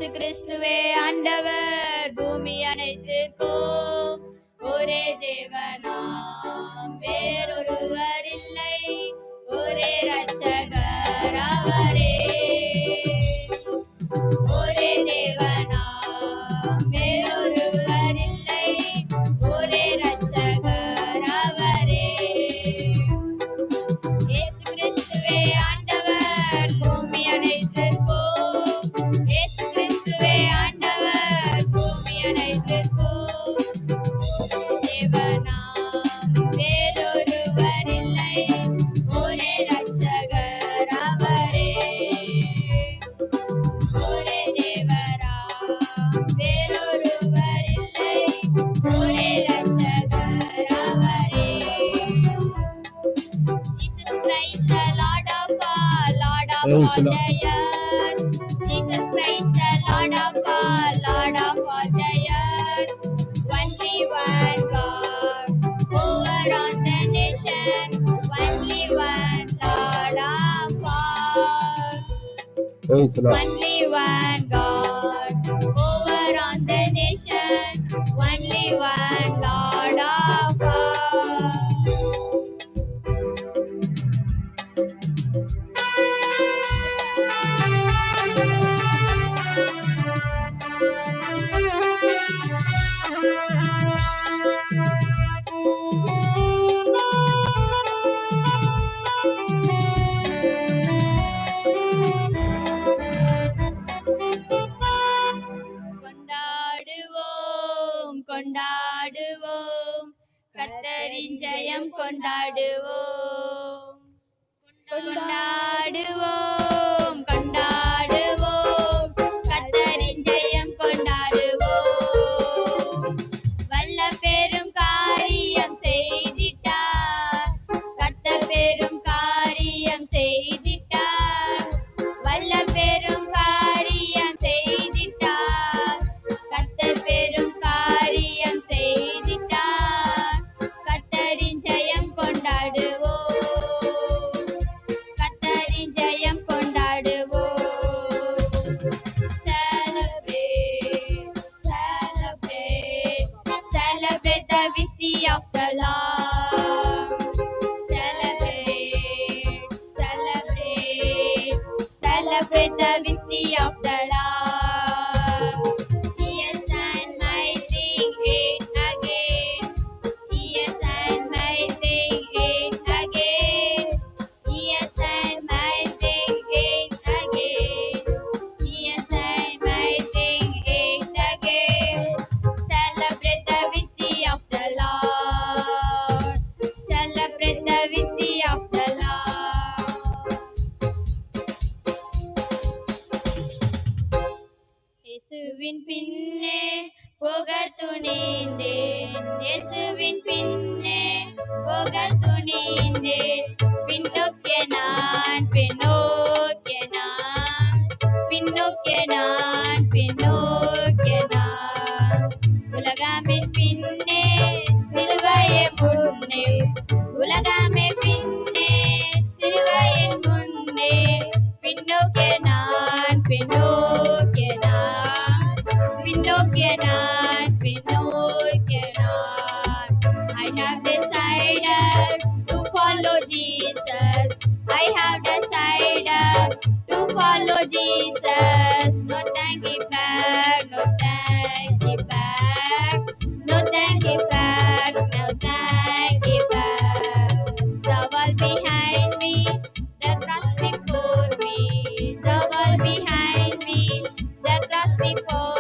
இயேசு கிறிஸ்துவே ஆண்டவர், பூமி அனைத்திற்கும் ஒரே தேவனாம், வேறொருவர் இல்லை, ஒரே இரட்சகர் அவரே. ஒரே தேவனாம், வேறொருவர் இல்லை, ஒரே இரட்சகர் அவரே. இயேசு கிறிஸ்துவே ஆண்டவர், பூமி அனைத்திற்கும். இயேசு கிறிஸ்துவே ஆண்டவர், பூமி அனைத்திற்கும். தேவனாம், வேறொருவர் இல்லை, ஒரே இரட்சகர் அவரே. ஒரே தேவராம், வேறொருவர் இல்லை, ஒரே இரட்சகர் அவரே. Jesus Christ, the Lord of all the earth. Jesus Christ, the Lord of all the earth. Only one God, over on the nation. Only one Lord of all. Only one God, over on the nation. Only one Lord of all. கொண்டாடுவோம் கொண்டாடுவோம், கர்த்தரின் ஜெயம் கொண்டாடுவோம். கொண்டாடுவோம் கொண்டாடுவோம், கர்த்தரின் ஜெயம் கொண்டாடுவோம். வல்ல பெரும் காரியம் செய்திட்டார், கர்த்தர் பெரும் காரியம் செய்திட்டார். வல்ல பெரும் காரியம் செய்திட்டார், கர்த்தர் பெரும் காரியம் செய்திட்டார். கர்த்தரின் ஜெயம் கொண்டாடுவோம், கர்த்தரின் ஜெயம் கொண்டாடுவோம். Celebrate, celebrate, celebrate the victory of the Lord. Celebrate, celebrate, celebrate the victory of the Lord. Yes, and my thing it again. Yes, and my thing it again. Yes, and my thing it again. Yes, and my thing it again. Celebrate the victory of the Lord. Celebrate the victory of the Lord. இயேசுவின் பின்னே போக துணிந்தேன், இயேசுவின் பின்னே போக துணிந்தேன். பின்னோக்கிய நான் பின்னோக்கிய நான், பின்னோக்கிய நான் பின்னோக்கிய நான். உலகமின் பின்னே சிலுவையின் முன்னே, உலகமே பின்னே சிலுவையின் முன்னே. பின்னோக்கிய நான் பின்னோக்கிய நான், பின்னோக்கிய நான் பின்னோக்கிய நான். I have decided to follow Jesus. I have decided to follow Jesus. No thanking back, no thanking back, no thanking back, no thanking back. The world behind me, the cross before me. The world behind me, the cross before